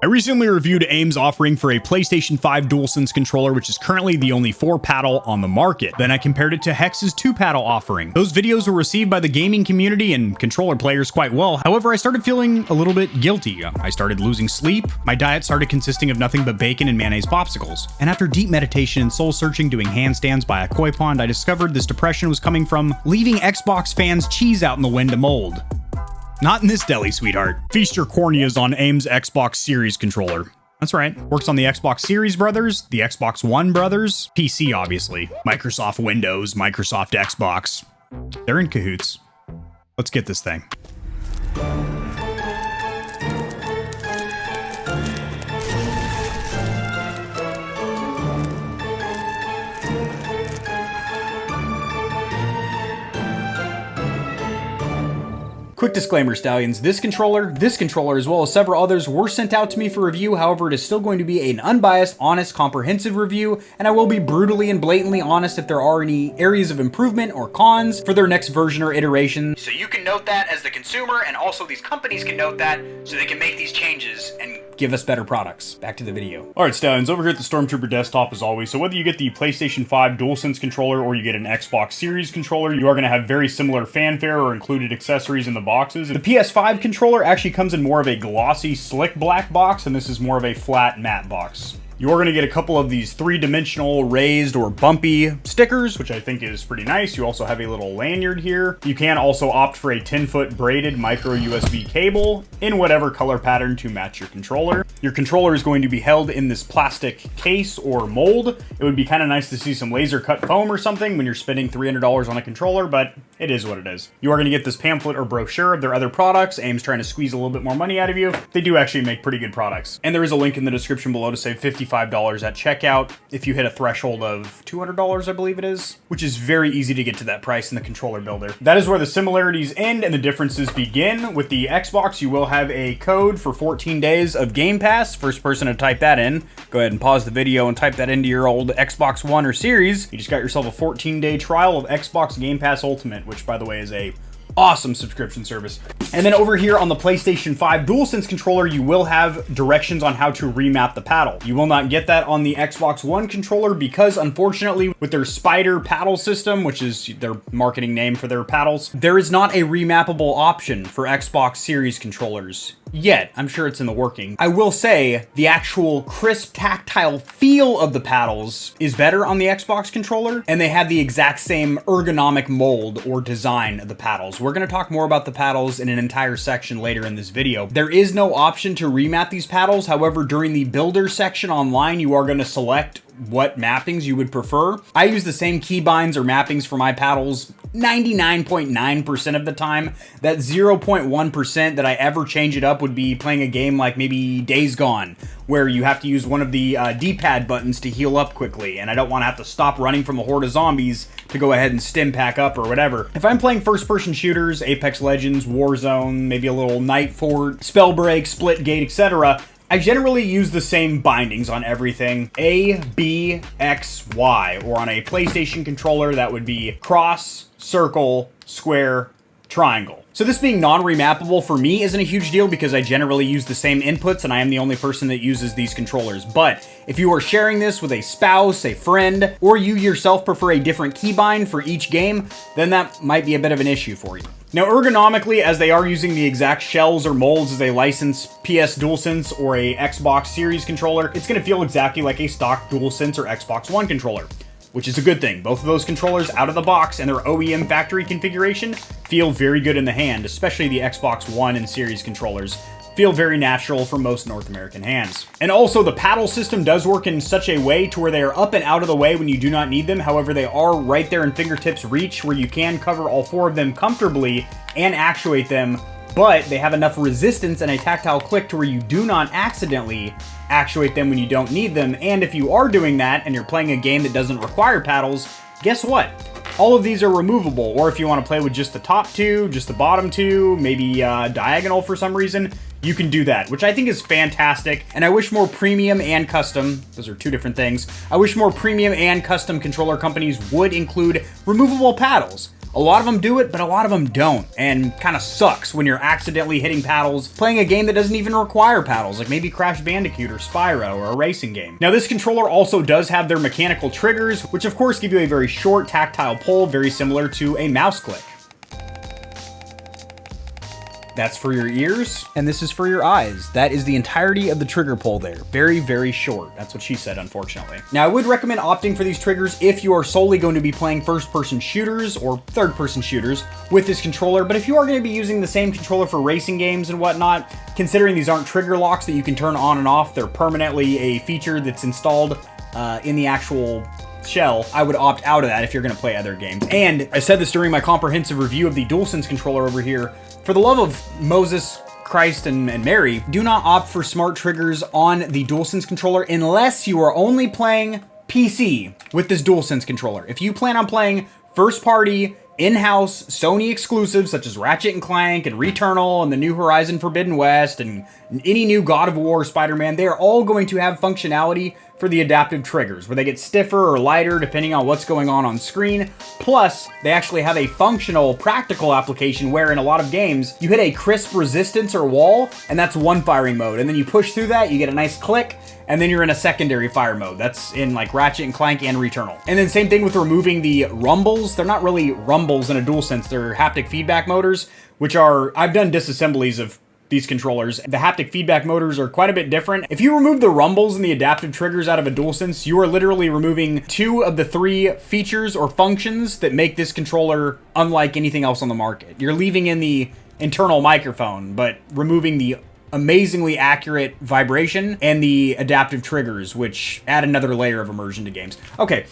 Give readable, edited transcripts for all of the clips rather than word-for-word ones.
I recently reviewed AIM's offering for a PlayStation 5 DualSense controller, which is currently the only 4-paddle on the market. Then I compared it to Hex's 2-paddle offering. Those videos were received by the gaming community and controller players quite well. However, I started feeling a little bit guilty. I started losing sleep. My diet started consisting of nothing but bacon and mayonnaise popsicles. And after deep meditation and soul searching doing handstands by a koi pond, I discovered this depression was coming from leaving Xbox fans' cheese out in the wind to mold. Not in this deli, sweetheart. Feast your corneas on AIM's Xbox Series controller. That's right. Works on the Xbox Series brothers, the Xbox One brothers, PC obviously, Microsoft Windows, Microsoft Xbox. They're in cahoots. Let's get this thing. Quick disclaimer, Stallions, this controller, as well as several others were sent out to me for review. However, it is still going to be an unbiased, honest, comprehensive review, and I will be brutally and blatantly honest if there are any areas of improvement or cons for their next version or iteration. So you can note that as the consumer, and also these companies can note that so they can make these changes and give us better products. Back to the video. Alright, Stallions, over here at the Stormtrooper desktop as always. So whether you get the PlayStation 5 DualSense controller or you get an Xbox Series controller, you are going to have very similar fanfare or included accessories in the boxes. The PS5 controller actually comes in more of a glossy, slick black box, and this is more of a flat matte box. You are going to get a couple of these 3-dimensional raised or bumpy stickers, which I think is pretty nice. You also have a little lanyard here. You can also opt for a 10-foot braided micro USB cable in whatever color pattern to match your controller. Your controller is going to be held in this plastic case or mold. It would be kind of nice to see some laser cut foam or something when you're spending $300 on a controller, but it is what it is. You are going to get this pamphlet or brochure of their other products. AIM's trying to squeeze a little bit more money out of you. They do actually make pretty good products. And there is a link in the description below to save $55 at checkout if you hit a threshold of $200, I believe it is, which is very easy to get to that price in the controller builder. That is where the similarities end and the differences begin. With the Xbox, you will have a code for 14 days of Game Pass. First person to type that in, go ahead and pause the video and type that into your old Xbox One or Series. You just got yourself a 14-day trial of Xbox Game Pass Ultimate, which by the way is a awesome subscription service. And then over here on the PlayStation 5 DualSense controller, you will have directions on how to remap the paddle. You will not get that on the Xbox One controller because unfortunately with their Spider paddle system, which is their marketing name for their paddles, there is not a remappable option for Xbox Series controllers. Yet. I'm sure it's in the working. I will say the actual crisp tactile feel of the paddles is better on the Xbox controller, and they have the exact same ergonomic mold or design of the paddles. We're going to talk more about the paddles in an entire section later in this video. There is no option to remap these paddles. However, during the builder section online, you are going to select what mappings you would prefer. I use the same keybinds or mappings for my paddles 99.9% of the time. That 0.1% that I ever change it up would be playing a game like maybe Days Gone, where you have to use one of the D-pad buttons to heal up quickly, and I don't want to have to stop running from a horde of zombies to go ahead and stim pack up or whatever. If I'm playing first-person shooters, Apex Legends, Warzone, maybe a little Night Fort, Spellbreak, Splitgate, etc., I generally use the same bindings on everything. A, B, X, Y. Or on a PlayStation controller, that would be cross, circle, square, triangle. So this being non-remappable for me isn't a huge deal because I generally use the same inputs and I am the only person that uses these controllers. But if you are sharing this with a spouse, a friend, or you yourself prefer a different keybind for each game, then that might be a bit of an issue for you. Now, ergonomically, as they are using the exact shells or molds as a licensed PS DualSense or a Xbox Series controller, it's going to feel exactly like a stock DualSense or Xbox One controller, which is a good thing. Both of those controllers out of the box and their OEM factory configuration feel very good in the hand, especially the Xbox One and Series controllers. Feel very natural for most North American hands. And also the paddle system does work in such a way to where they are up and out of the way when you do not need them. However, they are right there in fingertips reach where you can cover all 4 of them comfortably and actuate them, but they have enough resistance and a tactile click to where you do not accidentally actuate them when you don't need them. And if you are doing that and you're playing a game that doesn't require paddles, guess what? All of these are removable, or if you want to play with just the top 2, just the bottom 2, maybe diagonal for some reason, you can do that, which I think is fantastic. And I wish more premium and custom, those are 2 different things, I wish more premium and custom controller companies would include removable paddles. A lot of them do it, but a lot of them don't, and kind of sucks when you're accidentally hitting paddles playing a game that doesn't even require paddles, like maybe Crash Bandicoot or Spyro or a racing game. Now this controller also does have their mechanical triggers, which of course give you a very short tactile pull, very similar to a mouse click. That's for your ears, and this is for your eyes. That is the entirety of the trigger pull there. Very, very short. That's what she said, unfortunately. Now, I would recommend opting for these triggers if you are solely going to be playing first-person shooters or third-person shooters with this controller, but if you are going to be using the same controller for racing games and whatnot, considering these aren't trigger locks that you can turn on and off, they're permanently a feature that's installed in the actual shell, I would opt out of that if you're going to play other games. And I said this during my comprehensive review of the DualSense controller over here. For the love of Moses, Christ, and Mary, do not opt for smart triggers on the DualSense controller unless you are only playing PC with this DualSense controller. If you plan on playing first-party, in-house Sony exclusives such as Ratchet & Clank and Returnal and the new Horizon Forbidden West and any new God of War, Spider-Man, they are all going to have functionality for the adaptive triggers, where they get stiffer or lighter depending on what's going on screen. Plus, they actually have a functional, practical application where in a lot of games, you hit a crisp resistance or wall, and that's one firing mode. And then you push through that, you get a nice click, and then you're in a secondary fire mode. That's in like Ratchet & Clank and Returnal. And then same thing with removing the rumbles. They're not really rumbles in a DualSense, they're haptic feedback motors, which are, I've done disassemblies of these controllers. The haptic feedback motors are quite a bit different. If you remove the rumbles and the adaptive triggers out of a DualSense, you are literally removing 2 of the 3 features or functions that make this controller unlike anything else on the market. You're leaving in the internal microphone, but removing the amazingly accurate vibration and the adaptive triggers, which add another layer of immersion to games. Okay.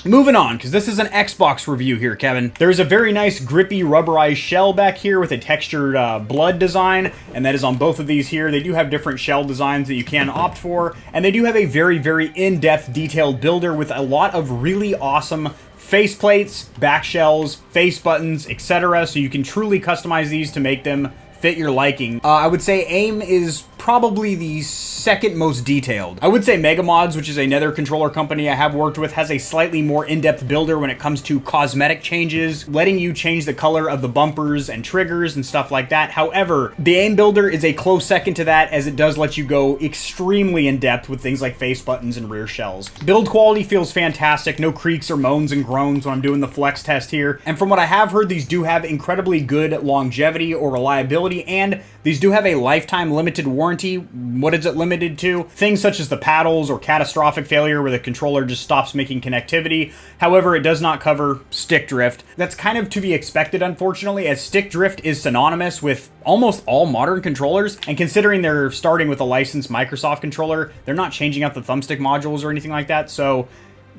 Moving on, because this is an Xbox review here, Kevin. There's a very nice grippy rubberized shell back here with a textured blood design, and that is on both of these here. They do have different shell designs that you can opt for, and they do have a very, very in-depth detailed builder with a lot of really awesome faceplates, back shells, face buttons, etc. So you can truly customize these to make them fit your liking. I would say AIM is probably the second most detailed. I would say Megamods, which is another controller company I have worked with, has a slightly more in-depth builder when it comes to cosmetic changes, letting you change the color of the bumpers and triggers and stuff like that. However, the AIM builder is a close second to that, as it does let you go extremely in-depth with things like face buttons and rear shells. Build quality feels fantastic, no creaks or moans and groans when I'm doing the flex test here. And from what I have heard, these do have incredibly good longevity or reliability, and these do have a lifetime limited warranty. What is it limited to? Things such as the paddles or catastrophic failure where the controller just stops making connectivity. However, it does not cover stick drift. That's kind of to be expected, unfortunately, as stick drift is synonymous with almost all modern controllers, and considering they're starting with a licensed Microsoft controller, they're not changing out the thumbstick modules or anything like that, so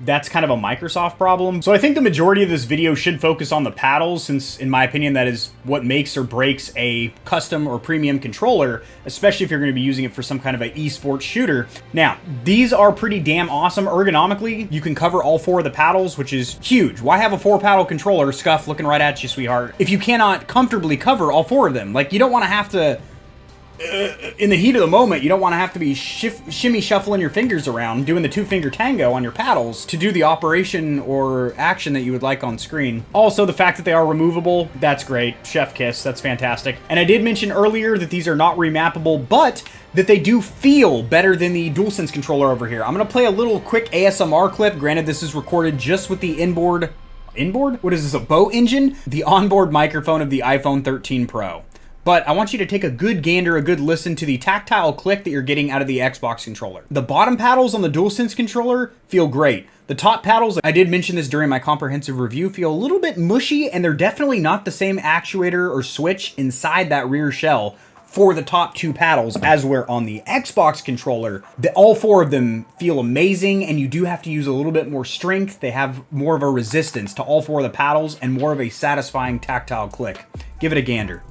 that's kind of a Microsoft problem. So I think the majority of this video should focus on the paddles, since in my opinion that is what makes or breaks a custom or premium controller, especially if you're going to be using it for some kind of an esports shooter. Now, these are pretty damn awesome ergonomically. You can cover all 4 of the paddles, which is huge. Why have a 4-paddle controller, Scuff, looking right at you, sweetheart, if you cannot comfortably cover all 4 of them? Like, you don't want to have to in the heat of the moment, you don't want to have to be shimmy shuffling your fingers around, doing the 2-finger tango on your paddles to do the operation or action that you would like on screen. Also, the fact that they are removable, that's great. Chef kiss, that's fantastic. And I did mention earlier that these are not remappable, but that they do feel better than the DualSense controller over here. I'm going to play a little quick ASMR clip. Granted, this is recorded just with the inboard? What is this, a boat engine? The onboard microphone of the iPhone 13 Pro. But I want you to take a good gander, a good listen to the tactile click that you're getting out of the Xbox controller. The bottom paddles on the DualSense controller feel great. The top paddles, I did mention this during my comprehensive review, feel a little bit mushy, and they're definitely not the same actuator or switch inside that rear shell for the top 2 paddles, as where on the Xbox controller, all 4 of them feel amazing, and you do have to use a little bit more strength. They have more of a resistance to all 4 of the paddles and more of a satisfying tactile click. Give it a gander.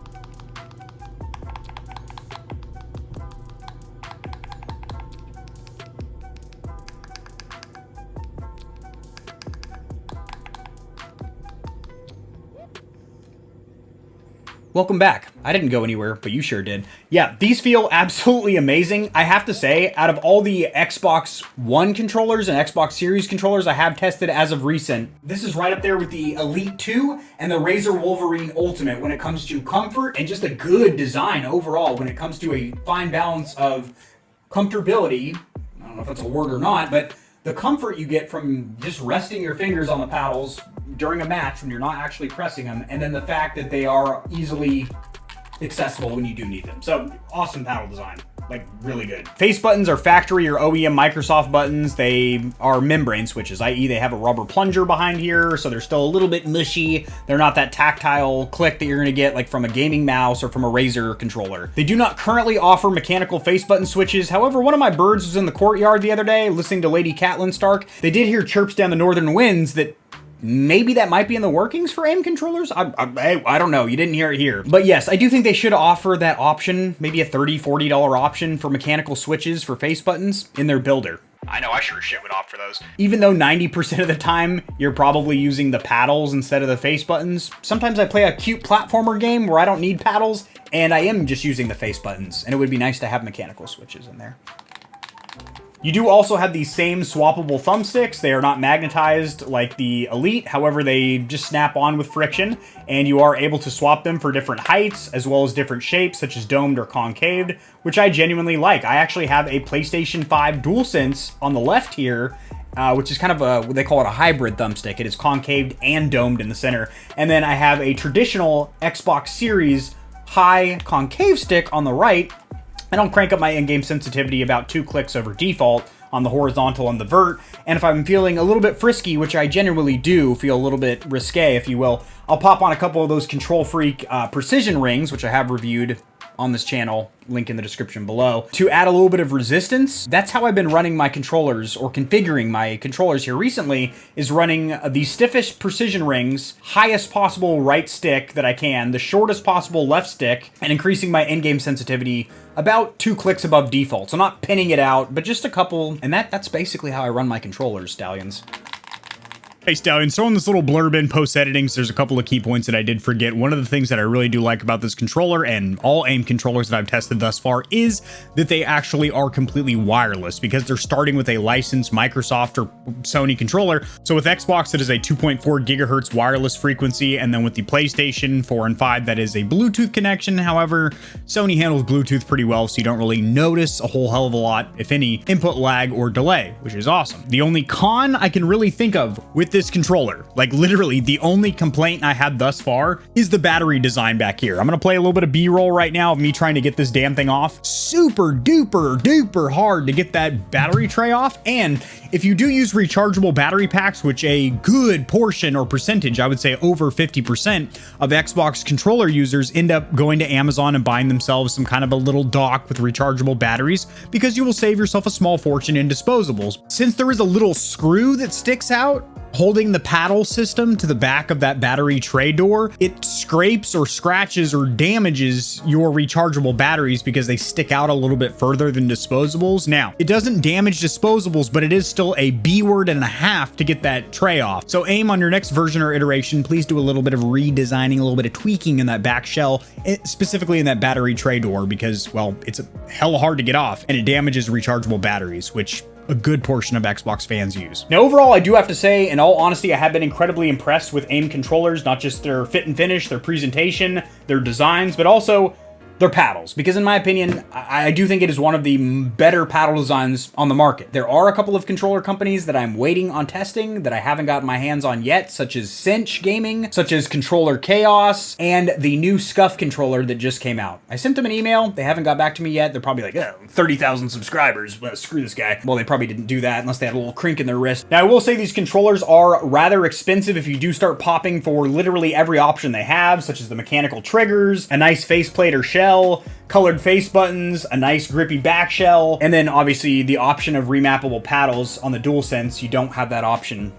Welcome back. I didn't go anywhere, but you sure did. Yeah, these feel absolutely amazing. I have to say, out of all the Xbox One controllers and Xbox Series controllers I have tested as of recent, this is right up there with the Elite 2 and the Razer Wolverine Ultimate when it comes to comfort and just a good design overall when it comes to a fine balance of comfortability. I don't know if that's a word or not, but the comfort you get from just resting your fingers on the paddles during a match when you're not actually pressing them, and then the fact that they are easily accessible when you do need them. So awesome paddle design, like really good. Face buttons are factory or OEM Microsoft buttons. They are membrane switches, i.e. they have a rubber plunger behind here, so they're still a little bit mushy. They're not that tactile click that you're gonna get like from a gaming mouse or from a Razer controller. They do not currently offer mechanical face button switches. However, one of my birds was in the courtyard the other day listening to Lady Catelyn Stark. They did hear chirps down the northern winds that maybe that might be in the workings for AIM controllers. I don't know. You didn't hear it here. But yes, I do think they should offer that option, maybe a $30, $40 option for mechanical switches for face buttons in their builder. I know I sure as shit would opt for those. Even though 90% of the time you're probably using the paddles instead of the face buttons, sometimes I play a cute platformer game where I don't need paddles and I am just using the face buttons, and it would be nice to have mechanical switches in there. You do also have these same swappable thumbsticks. They are not magnetized like the Elite. However, they just snap on with friction, and you are able to swap them for different heights as well as different shapes such as domed or concaved, which I genuinely like. I actually have a PlayStation 5 DualSense on the left here, which is kind of they call it a hybrid thumbstick. It is concaved and domed in the center. And then I have a traditional Xbox Series high concave stick on the right. I don't crank up my in-game sensitivity about 2 clicks over default on the horizontal and the vert, and if I'm feeling a little bit frisky, which I genuinely do feel a little bit risque, if you will, I'll pop on a couple of those Control Freak precision rings, which I have reviewed on this channel, link in the description below, to add a little bit of resistance. That's how I've been running my controllers, or configuring my controllers here recently, is running the stiffest precision rings, highest possible right stick that I can, the shortest possible left stick, and increasing my in-game sensitivity about 2 clicks above default. So not pinning it out, but just a couple, and that's basically how I run my controllers, Stallions. Hey Stallions, throwing this little blurb in post-editing, so there's a couple of key points that I did forget. One of the things that I really do like about this controller and all AIM controllers that I've tested thus far is that they actually are completely wireless because they're starting with a licensed Microsoft or Sony controller. So with Xbox, it is a 2.4 gigahertz wireless frequency, and then with the PlayStation 4 and 5, that is a Bluetooth connection. However, Sony handles Bluetooth pretty well, so you don't really notice a whole hell of a lot, if any, input lag or delay, which is awesome. The only con I can really think of with this controller, like literally the only complaint I had thus far, is the battery design back here. I'm gonna play a little bit of B-roll right now of me trying to get this damn thing off. Super duper duper hard to get that battery tray off, and if you do use rechargeable battery packs, which a good portion or percentage, I would say over 50% of Xbox controller users end up going to Amazon and buying themselves some kind of a little dock with rechargeable batteries, because you will save yourself a small fortune in disposables. Since there is a little screw that sticks out holding the paddle system to the back of that battery tray door, it scrapes or scratches or damages your rechargeable batteries because they stick out a little bit further than disposables. Now, it doesn't damage disposables, but it is still a B word and a half to get that tray off. So AIM, on your next version or iteration, please do a little bit of redesigning, a little bit of tweaking in that back shell, specifically in that battery tray door, because, well, it's hella hard to get off and it damages rechargeable batteries, which a good portion of Xbox fans use. Now, overall, I do have to say, in all honesty, I have been incredibly impressed with AIM controllers, not just their fit and finish, their presentation, their designs, but also their paddles, because in my opinion, I do think it is one of the better paddle designs on the market. There are a couple of controller companies that I'm waiting on testing that I haven't gotten my hands on yet, such as Cinch Gaming, such as Controller Chaos, and the new Scuff controller that just came out. I sent them an email. They haven't got back to me yet. They're probably like, oh, 30,000 subscribers. Well, screw this guy. Well, they probably didn't do that unless they had a little crink in their wrist. Now, I will say these controllers are rather expensive if you do start popping for literally every option they have, such as the mechanical triggers, a nice faceplate or shell, colored face buttons, a nice grippy back shell, and then obviously the option of remappable paddles on the DualSense. You don't have that option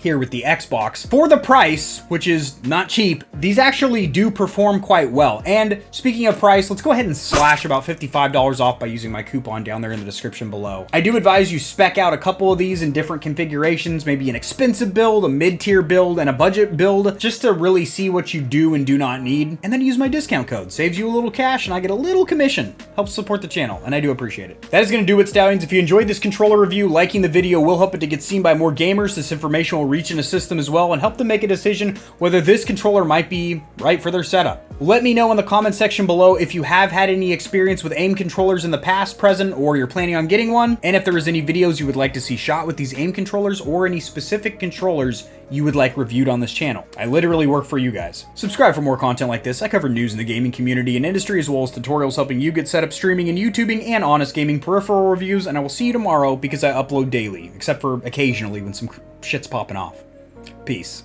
here with the Xbox. For the price, which is not cheap, these actually do perform quite well. And speaking of price, let's go ahead and slash about $55 off by using my coupon down there in the description below. I do advise you spec out a couple of these in different configurations, maybe an expensive build, a mid-tier build, and a budget build, just to really see what you do and do not need. And then use my discount code. Saves you a little cash and I get a little commission. Helps support the channel, and I do appreciate it. That is going to do it, Stallions. If you enjoyed this controller review, liking the video will help it to get seen by more gamers. This information will reach in a system as well and help them make a decision whether this controller might be right for their setup. Let me know in the comment section below if you have had any experience with aim controllers in the past, present, or you're planning on getting one, and if there is any videos you would like to see shot with these aim controllers or any specific controllers you would like reviewed on this channel. I literally work for you guys. Subscribe for more content like this. I cover news in the gaming community and industry, as well as tutorials helping you get set up streaming and YouTubing and honest gaming peripheral reviews, and I will see you tomorrow because I upload daily, except for occasionally when some shit's popping off. Peace.